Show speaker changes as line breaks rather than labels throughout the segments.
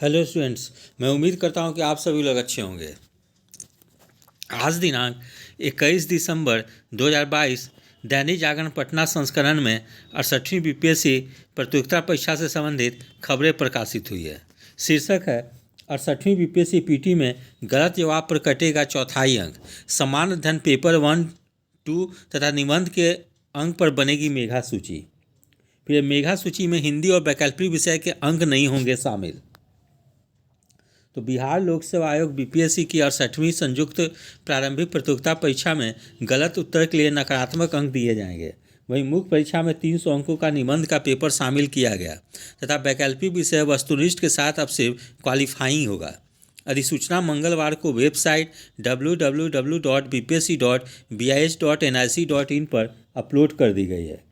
Hello students, मैं उम्मीद करता हूं कि आप सभी लोग अच्छे होंगे। आज दिनांक 21 दिसंबर 2022 दैनिक जागरण पटना संस्करण में 68वीं बीपीएससी प्रतियोगिता परीक्षा से संबंधित खबरें प्रकाशित हुई है। शीर्षक है 68वीं बीपीएससी पीटी में गलत जवाब पर कटेगा चौथाई अंक। सामान्य अध्ययन पेपर 1, 2 तथा निबंध के अंक पर बनेगी मेघा सूची। फिर मेघा सूची में हिंदी और वैकल्पिक विषय के अंक नहीं होंगे शामिल। तो बिहार लोक सेवा आयोग बीपीएससी की 68वीं संयुक्त प्रारंभिक प्रतियोगिता परीक्षा में गलत उत्तर के लिए नकारात्मक अंक दिए जाएंगे। वहीं मुख्य परीक्षा में 300 अंकों का निबंध का पेपर शामिल किया गया तथा वैकल्पिक विषय वस्तुनिष्ठ के साथ अब सिर्फ क्वालिफाइंग होगा। अधिसूचना मंगलवार को वेबसाइट www.bpsc.bis.nic.in पर अपलोड कर दी गई है।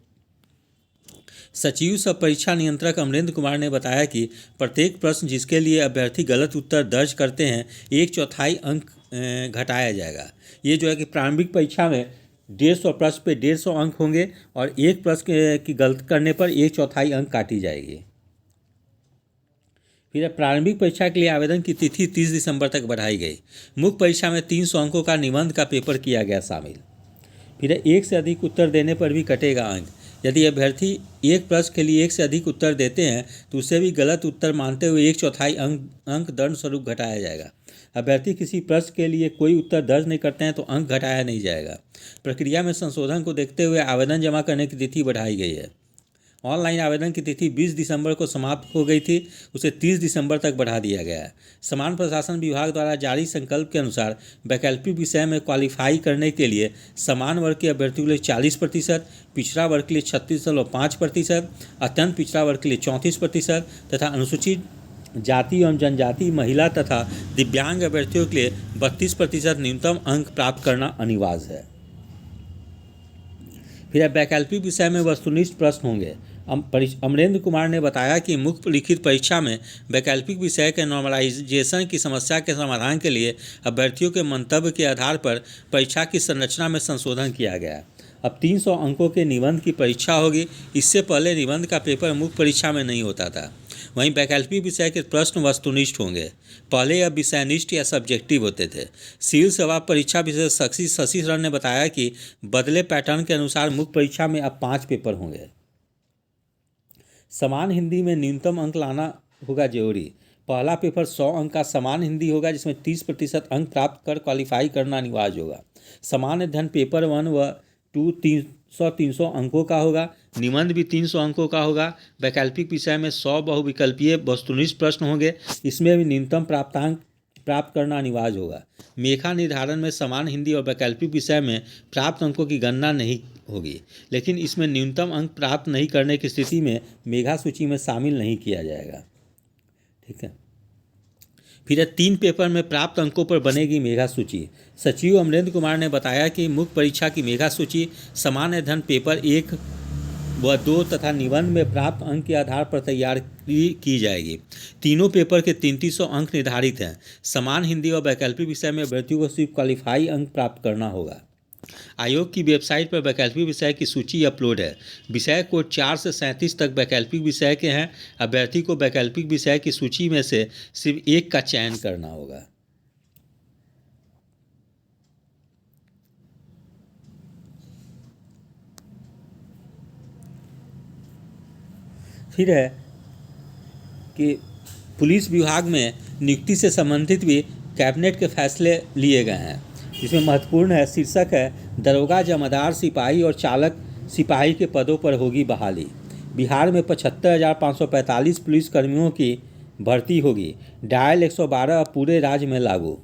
सचिव सह परीक्षा नियंत्रक अमरेंद्र कुमार ने बताया कि प्रत्येक प्रश्न जिसके लिए अभ्यर्थी गलत उत्तर दर्ज करते हैं 1/4 अंक घटाया जाएगा। ये जो है कि प्रारंभिक परीक्षा में 150 प्रश्न पे 150 अंक होंगे और एक प्रश्न की गलत करने पर 1/4 अंक काटी जाएगी। फिर प्रारंभिक परीक्षा के लिए आवेदन की तिथि 30 दिसंबर तक बढ़ाई गई। मुख्य परीक्षा में 300 अंकों का निबंध का पेपर किया गया शामिल। फिर एक से अधिक उत्तर देने पर भी कटेगा अंक। यदि अभ्यर्थी एक प्रश्न के लिए एक से अधिक उत्तर देते हैं तो उसे भी गलत उत्तर मानते हुए 1/4 अंक दंड स्वरूप घटाया जाएगा। अभ्यर्थी किसी प्रश्न के लिए कोई उत्तर दर्ज नहीं करते हैं तो अंक घटाया नहीं जाएगा। प्रक्रिया में संशोधन को देखते हुए आवेदन जमा करने की तिथि बढ़ाई गई है। ऑनलाइन आवेदन की तिथि 20 दिसंबर को समाप्त हो गई थी, उसे 30 दिसंबर तक बढ़ा दिया गया है। समान प्रशासन विभाग द्वारा जारी संकल्प के अनुसार वैकल्पिक विषय में क्वालिफाई करने के लिए समान वर्ग के अभ्यर्थियों के लिए 40%, पिछड़ा वर्ग के लिए 36.5%, अत्यंत पिछड़ा वर्ग के लिए 34% तथा अनुसूचित जाति एवं जनजाति, महिला तथा दिव्यांग अभ्यर्थियों के लिए 32% न्यूनतम अंक प्राप्त करना अनिवार्य है। फिर वैकल्पिक विषय में वस्तुनिष्ठ प्रश्न होंगे। अमरेंद्र कुमार ने बताया कि मुख्य लिखित परीक्षा में वैकल्पिक विषय के नॉर्मलाइजेशन की समस्या के समाधान के लिए अभ्यर्थियों के मंतव्य के आधार पर परीक्षा की संरचना में संशोधन किया गया। अब 300 अंकों के निबंध की परीक्षा होगी। इससे पहले निबंध का पेपर मुख्य परीक्षा में नहीं होता था। वहीं वैकल्पिक विषय के प्रश्न वस्तुनिष्ठ होंगे। पहले यह विषयनिष्ठ या सब्जेक्टिव होते थे। सिविल सेवा परीक्षा विशेषज्ञ शशि शरण ने बताया कि बदले पैटर्न के अनुसार मुख्य परीक्षा में अब 5 पेपर होंगे। समान हिंदी में न्यूनतम अंक लाना होगा जरूरी। पहला पेपर 100 अंक का समान हिंदी होगा, जिसमें 30% अंक प्राप्त कर क्वालिफाई करना अनिवार्य होगा। सामान्य अध्ययन पेपर 1 व 2 300 अंकों का होगा। निबंध भी 300 अंकों का होगा। वैकल्पिक विषय में 100 बहुविकल्पीय वस्तुनिष्ठ प्रश्न होंगे, इसमें भी न्यूनतम प्राप्तांक प्राप्त करना अनिवार्य होगा। मेघा निर्धारण में समान हिंदी और वैकल्पिक विषय में प्राप्त अंकों की गणना नहीं होगी, लेकिन इसमें न्यूनतम अंक प्राप्त नहीं करने की स्थिति में मेघा सूची में शामिल नहीं किया जाएगा। ठीक है। फिर 3 पेपर में प्राप्त अंकों पर बनेगी मेघा सूची। सचिव अमरेंद्र कुमार ने बताया कि मुख्य परीक्षा की मेघा सूची सामान्य अध्ययन पेपर 1 व 2 तथा निबंध में प्राप्त अंक के आधार पर तैयार की जाएगी। तीनों पेपर के 300 अंक निर्धारित हैं। समान हिंदी और वैकल्पिक विषय में अभ्यर्थियों को सिर्फ क्वालिफाई अंक प्राप्त करना होगा। आयोग की वेबसाइट पर वैकल्पिक विषय की सूची अपलोड है। विषय कोड 4 से 37 तक वैकल्पिक विषय के हैं। अभ्यर्थी को वैकल्पिक विषय की सूची में से सिर्फ एक का चयन करना होगा। फिर है कि पुलिस विभाग में नियुक्ति से संबंधित भी कैबिनेट के फैसले लिए गए हैं। इसमें महत्वपूर्ण है, शीर्षक है दरोगा, जमादार, सिपाही और चालक सिपाही के पदों पर होगी बहाली। बिहार में 75,545 पुलिसकर्मियों की भर्ती होगी। डायल 112 अब पूरे राज्य में लागू।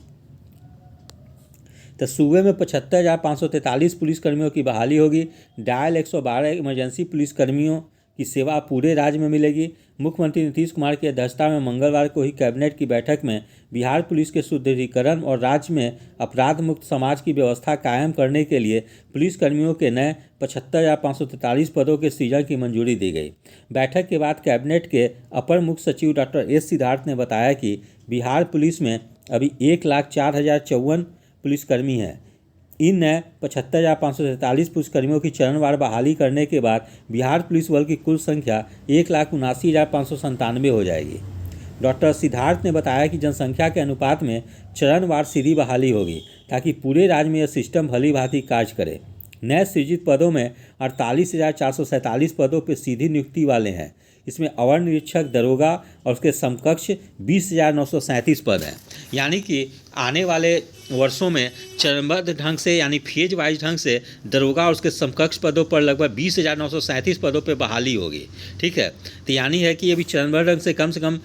तो सूबे में 75,543 पुलिसकर्मियों की बहाली होगी। डायल 112 इमरजेंसी पुलिसकर्मियों की सेवा पूरे राज्य में मिलेगी। मुख्यमंत्री नीतीश कुमार की अध्यक्षता में मंगलवार को हुई कैबिनेट की बैठक में बिहार पुलिस के सुदृढ़ीकरण और राज्य में अपराध मुक्त समाज की व्यवस्था कायम करने के लिए पुलिसकर्मियों के नए 75,543 पदों के सृजन की मंजूरी दी गई। बैठक के बाद कैबिनेट के अपर मुख्य सचिव डॉक्टर एस सिद्धार्थ ने बताया कि बिहार पुलिस में अभी 1,04,054 पुलिसकर्मी हैं। इन नए 75,543 पुलिसकर्मियों की चरणवार बहाली करने के बाद बिहार पुलिस बल की कुल संख्या 1,79,597 हो जाएगी। डॉक्टर सिद्धार्थ ने बताया कि जनसंख्या के अनुपात में चरणवार सीधी बहाली होगी ताकि पूरे राज्य में यह सिस्टम भली भांति कार्य करे। नए सृजित पदों में 48,447 पदों पर सीधी नियुक्ति वाले हैं। इसमें अवर निरीक्षक, दरोगा और उसके समकक्ष 20,937 पद हैं। यानी कि आने वाले वर्षों में चरणबद्ध ढंग से यानी फेज वाइज ढंग से दरोगा और उसके समकक्ष पदों पर लगभग 20,937 पदों पर बहाली होगी। ठीक है, तो यानी है कि अभी चरणबद्ध ढंग से कम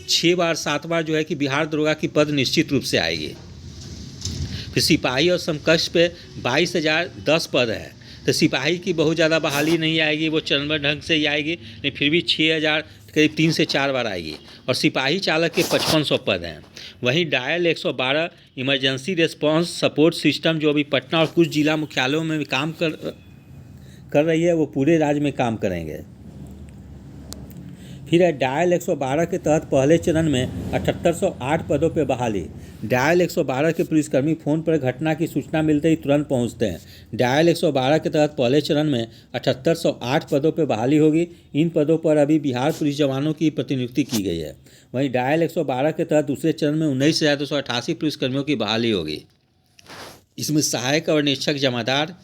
6 बार 7 बार जो है कि बिहार दरोगा की पद निश्चित रूप से आएगी। फिर सिपाही और समकक्ष पे 22,010 पद है, तो सिपाही की बहुत ज़्यादा बहाली नहीं आएगी, वो चरणबद्ध ढंग से ही आएगी, लेकिन फिर भी 6,000 करीब 3 से 4 बार आएगी। और सिपाही चालक के 5500 पद हैं। वहीं dial 112 emergency response support system जो अभी पटना और कुछ जिला मुख्यालयों में भी काम कर रही है, वो पूरे राज्य में काम करेंगे। फिर है डायल 112 के तहत पहले चरण में 7808 पदों पर बहाली। डायल 112 के पुलिसकर्मी फ़ोन पर घटना की सूचना मिलते ही तुरंत पहुंचते हैं। डायल 112 के तहत पहले चरण में 7808 पदों पर बहाली होगी। इन पदों पर अभी बिहार पुलिस जवानों की प्रतिनियुक्ति की गई है। वहीं डायल 112 के तहत दूसरे चरण में 19,288 पुलिसकर्मियों की बहाली होगी। इसमें सहायक और निरीक्षक, जमादार,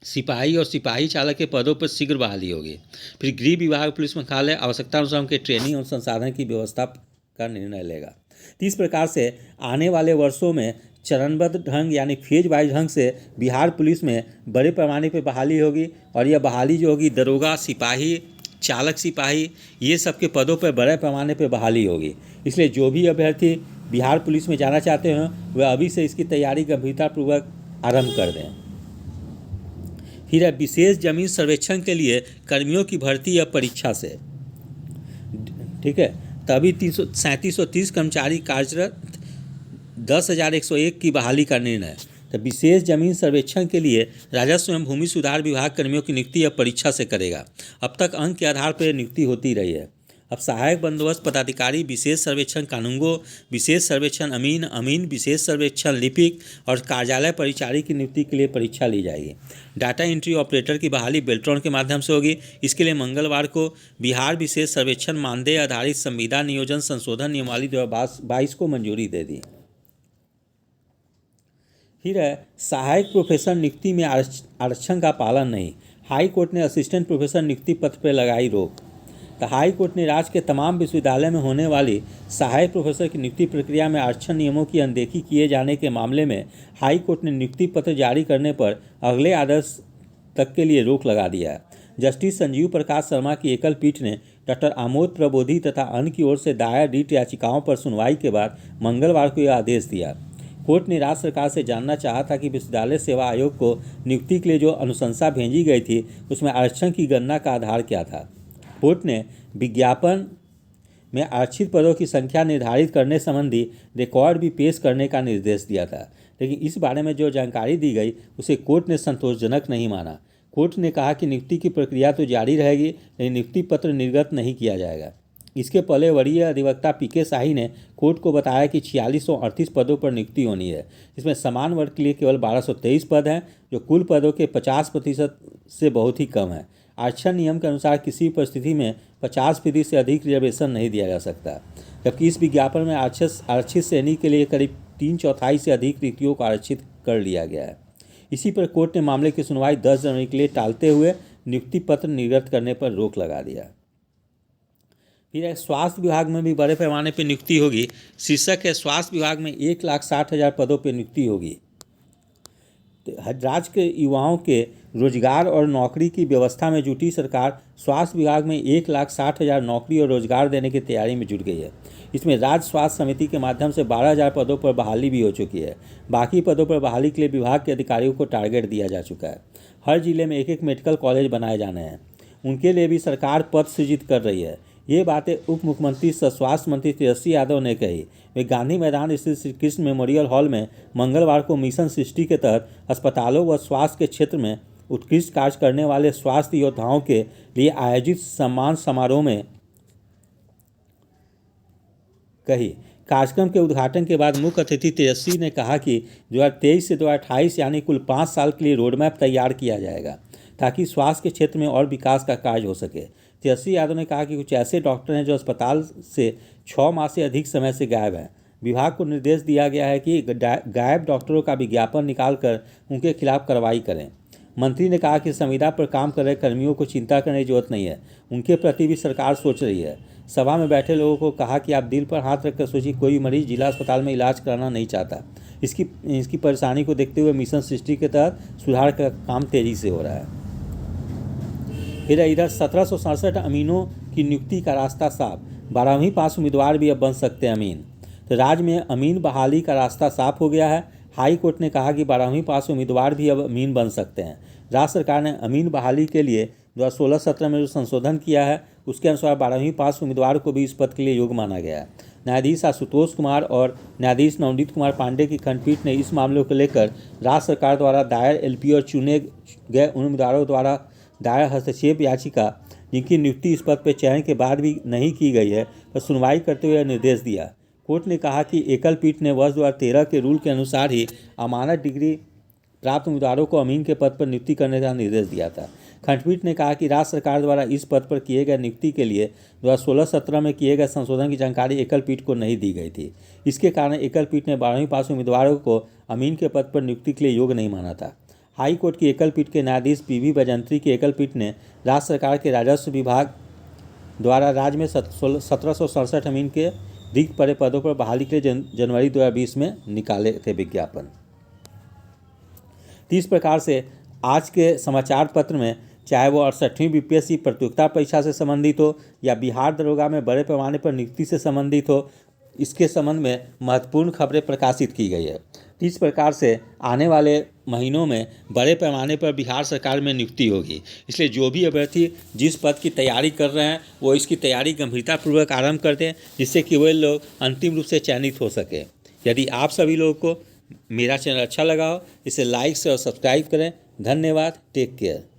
सिपाही और सिपाही चालक के पदों पर शीघ्र बहाली होगी। फिर गृह विभाग, पुलिस मुख्यालय आवश्यकता अनुसार उनके ट्रेनिंग और संसाधन की व्यवस्था का निर्णय लेगा। तो इस प्रकार से आने वाले वर्षों में चरणबद्ध ढंग यानी फेज वाइज ढंग से बिहार पुलिस में बड़े पैमाने पर बहाली होगी। और यह बहाली जो होगी दरोगा, सिपाही, चालक सिपाही, ये सब के पदों पर बड़े पैमाने पर बहाली होगी। इसलिए जो भी अभ्यर्थी बिहार पुलिस में जाना चाहते हैं वह अभी से इसकी तैयारी गंभीरतापूर्वक आरंभ कर दें। फिर है विशेष जमीन सर्वेक्षण के लिए कर्मियों की भर्ती या परीक्षा से। ठीक है, तभी 3730 कर्मचारी कार्यरत 10,101 की बहाली का निर्णय। तो विशेष जमीन सर्वेक्षण के लिए राजस्व एवं भूमि सुधार विभाग कर्मियों की नियुक्ति या परीक्षा से करेगा। अब तक अंक के आधार पर नियुक्ति होती रही है। अब सहायक बंदोबस्त पदाधिकारी, विशेष सर्वेक्षण कानूनगो, विशेष सर्वेक्षण अमीन, विशेष सर्वेक्षण लिपिक और कार्यालय परिचारी की नियुक्ति के लिए परीक्षा ली जाएगी। डाटा एंट्री ऑपरेटर की बहाली बेल्ट्रॉन के माध्यम से होगी। इसके लिए मंगलवार को बिहार विशेष सर्वेक्षण मानदेय आधारित संविदा नियोजन संशोधन नियमावली 2022 को मंजूरी दे दी। फिर है सहायक प्रोफेसर नियुक्ति में आरक्षण का पालन नहीं। हाई कोर्ट ने असिस्टेंट प्रोफेसर नियुक्ति पत्र पर लगाई रोक। तो हाई कोर्ट ने राज्य के तमाम विश्वविद्यालय में होने वाली सहायक प्रोफेसर की नियुक्ति प्रक्रिया में आरक्षण नियमों की अनदेखी किए जाने के मामले में हाई कोर्ट ने नियुक्ति पत्र जारी करने पर अगले आदेश तक के लिए रोक लगा दिया है। जस्टिस संजीव प्रकाश शर्मा की एकल पीठ ने डॉक्टर आमोद प्रबोधी तथा अन्य की ओर से दायर रिट याचिकाओं पर सुनवाई के बाद मंगलवार को यह आदेश दिया। कोर्ट ने राज्य सरकार से जानना चाहा था कि विश्वविद्यालय सेवा आयोग को नियुक्ति के लिए जो अनुशंसा भेजी गई थी उसमें आरक्षण की गणना का आधार क्या था। कोर्ट ने विज्ञापन में आरक्षित पदों की संख्या निर्धारित करने संबंधी रिकॉर्ड भी पेश करने का निर्देश दिया था, लेकिन इस बारे में जो जानकारी दी गई उसे कोर्ट ने संतोषजनक नहीं माना। कोर्ट ने कहा कि नियुक्ति की प्रक्रिया तो जारी रहेगी, लेकिन नियुक्ति पत्र निर्गत नहीं किया जाएगा। इसके पहले वरीय अधिवक्ता पीके शाही ने कोर्ट को बताया कि 4638 पदों पर नियुक्ति होनी है। इसमें समान वर्ग के लिए केवल 1223 पद हैं, जो कुल पदों के 50% से बहुत ही कम है। आरक्षण नियम के अनुसार किसी परिस्थिति में 50% से अधिक रिजर्वेशन नहीं दिया जा सकता, जबकि इस विज्ञापन में आरक्षित श्रेणी के लिए करीब 3/4 से अधिक रिक्तियों को आरक्षित कर लिया गया है। इसी पर कोर्ट ने मामले की सुनवाई 10 जनवरी के लिए टालते हुए नियुक्ति पत्र निर्गत करने पर रोक लगा दिया। फिर स्वास्थ्य विभाग में भी बड़े पैमाने पर नियुक्ति होगी। शीर्षक है स्वास्थ्य विभाग में 1,60,000 पदों पर नियुक्ति होगी। राज्य के युवाओं के रोजगार और नौकरी की व्यवस्था में जुटी सरकार स्वास्थ्य विभाग में 1,60,000 नौकरी और रोजगार देने की तैयारी में जुट गई है। इसमें राज्य स्वास्थ्य समिति के माध्यम से 12,000 पदों पर बहाली भी हो चुकी है। बाकी पदों पर बहाली के लिए विभाग के अधिकारियों को टारगेट दिया जा चुका है। हर जिले में एक मेडिकल कॉलेज बनाए जाने हैं, उनके लिए भी सरकार पद सृजित कर रही है। ये बातें उप मुख्यमंत्री सह स्वास्थ्य मंत्री तेजस्वी यादव ने कही। वे गांधी मैदान स्थित श्री कृष्ण मेमोरियल हॉल में मंगलवार को मिशन सृष्टि के तहत अस्पतालों व स्वास्थ्य के क्षेत्र में उत्कृष्ट कार्य करने वाले स्वास्थ्य योद्धाओं के लिए आयोजित सम्मान समारोह में कही। कार्यक्रम के उद्घाटन के बाद मुख्य अतिथि तेजस्वी ने कहा कि 2023 से 2028 यानी कुल 5 साल के लिए रोडमैप तैयार किया जाएगा ताकि स्वास्थ्य के क्षेत्र में और विकास का कार्य हो सके। तेजस्वी यादव ने कहा कि कुछ ऐसे डॉक्टर हैं जो अस्पताल से 6 माह से अधिक समय से गायब हैं। विभाग को निर्देश दिया गया है कि गायब डॉक्टरों का विज्ञापन निकालकर उनके खिलाफ कार्रवाई करें। मंत्री ने कहा कि संविदा पर काम कर रहे कर्मियों को चिंता करने की जरूरत नहीं है, उनके प्रति भी सरकार सोच रही है। सभा में बैठे लोगों को कहा कि आप दिल पर हाथ रखकर सोचिए, कोई मरीज जिला अस्पताल में इलाज कराना नहीं चाहता। इसकी परेशानी को देखते हुए मिशन सृष्टि के तहत सुधार का काम तेजी से हो रहा है। फिर इधर 1767 अमीनों की नियुक्ति का रास्ता साफ, 12वीं पास उम्मीदवार भी अब बन सकते हैं अमीन। तो राज्य में अमीन बहाली का रास्ता साफ हो गया है। हाई कोर्ट ने कहा कि 12वीं पास उम्मीदवार भी अब अमीन बन सकते हैं। राज्य सरकार ने अमीन बहाली के लिए 2016-17 में जो संशोधन किया है उसके अनुसार 12वीं पास उम्मीदवार को भी इस पद के लिए योग्य माना गया है। न्यायाधीश आशुतोष कुमार और न्यायाधीश नवनीत कुमार पांडे की खंडपीठ ने इस मामले को लेकर राज्य सरकार द्वारा दायर एलपी और चुने गए उम्मीदवारों द्वारा दायर हस्तक्षेप याचिका, जिनकी नियुक्ति इस पद पर चयन के बाद भी नहीं की गई है, पर सुनवाई करते हुए निर्देश दिया। कोर्ट ने कहा कि एकल पीठ ने वर्ष 2013 के रूल के अनुसार ही अमानत डिग्री प्राप्त उम्मीदवारों को अमीन के पद पर नियुक्ति करने का निर्देश दिया था। खंडपीठ ने कहा कि राज्य सरकार द्वारा इस पद पर किए गए नियुक्ति के लिए 2016-17 में किए गए संशोधन की जानकारी एकल पीठ को नहीं दी गई थी। इसके कारण एकल पीठ ने 12वीं पास उम्मीदवारों को अमीन के पद पर नियुक्ति के लिए योग्य नहीं माना था। हाई कोर्ट की एकल पीठ के न्यायाधीश पीवी बजंत्री की एकल पीठ ने राज्य सरकार के राजस्व विभाग द्वारा राज्य में 1767 अमीन के रिक्त पड़े पदों पर बहाली के लिए जनवरी 2020 में निकाले थे विज्ञापन। इस प्रकार से आज के समाचार पत्र में, चाहे वो 68वीं बीपीएससी प्रतियोगिता परीक्षा से संबंधित हो या बिहार दरोगा में बड़े पैमाने पर नियुक्ति से संबंधित हो, इसके संबंध में महत्वपूर्ण खबरें प्रकाशित की गई है। इस प्रकार से आने वाले महीनों में बड़े पैमाने पर बिहार सरकार में नियुक्ति होगी, इसलिए जो भी अभ्यर्थी जिस पद की तैयारी कर रहे हैं वो इसकी तैयारी गंभीरतापूर्वक आरंभ कर दें, जिससे कि वे लोग अंतिम रूप से चयनित हो सके। यदि आप सभी लोगों को मेरा चैनल अच्छा लगा हो, इसे लाइक से और सब्सक्राइब करें। धन्यवाद। Take care.